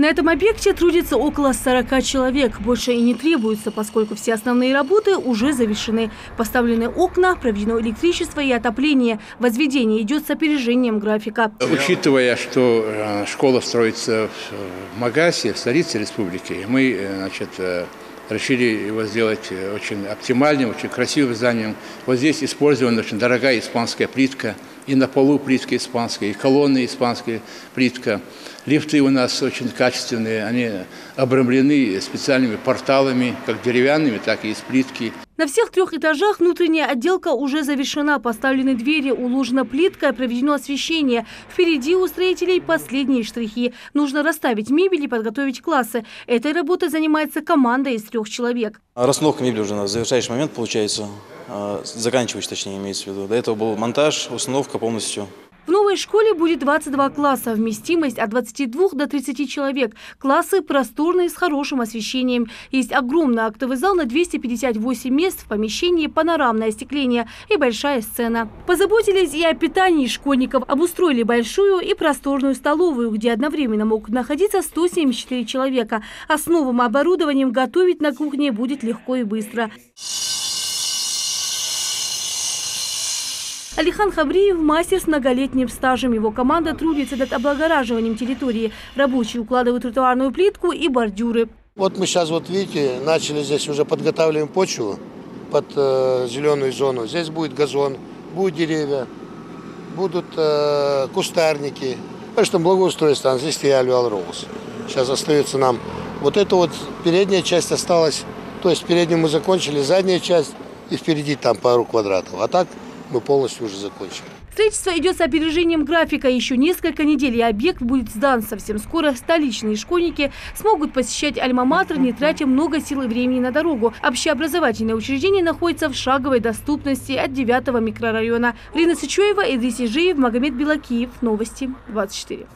На этом объекте трудится около 40 человек. Больше и не требуется, поскольку все основные работы уже завершены. Поставлены окна, проведено электричество и отопление. Возведение идет с опережением графика. Учитывая, что школа строится в Магасе, в столице республики, мы, решили его сделать очень оптимальным, очень красивым зданием. Вот здесь использована очень дорогая испанская плитка. И на полу плитка испанская, и колонны испанская плитка. Лифты у нас очень качественные, они обрамлены специальными порталами, как деревянными, так и из плитки. На всех 3 этажах внутренняя отделка уже завершена. Поставлены двери, уложена плитка, проведено освещение. Впереди у строителей последние штрихи. Нужно расставить мебель и подготовить классы. Этой работой занимается команда из 3 человек. Расстановка мебели уже на завершающий момент получается. Заканчивающий, точнее, имеется в виду. До этого был монтаж, установка полностью. В новой школе будет 22 класса, вместимость от 22 до 30 человек. Классы просторные, с хорошим освещением. Есть огромный актовый зал на 258 мест, в помещении панорамное остекление и большая сцена. Позаботились и о питании школьников. Обустроили большую и просторную столовую, где одновременно могут находиться 174 человека. А с новым оборудованием готовить на кухне будет легко и быстро. Алихан Хабриев – мастер с многолетним стажем. Его команда трудится над облагораживанием территории. Рабочие укладывают тротуарную плитку и бордюры. Вот мы сейчас, видите, начали здесь уже подготавливаем почву под зеленую зону. Здесь будет газон, будут деревья, будут кустарники. Потому что благоустройство, здесь стояли роуз. Сейчас остается нам вот эта передняя часть осталась. То есть переднюю мы закончили, задняя часть и впереди там пару квадратов. А так мы полностью уже закончили. Строительство идет с опережением графика. Еще несколько недель и объект будет сдан. Совсем скоро столичные школьники смогут посещать альма-матер, не тратя много сил и времени на дорогу. Общеобразовательное учреждение находится в шаговой доступности от 9-го микрорайона. Рина Сычуева, Идрис Ижиев, Магомед Белакиев. Новости 24.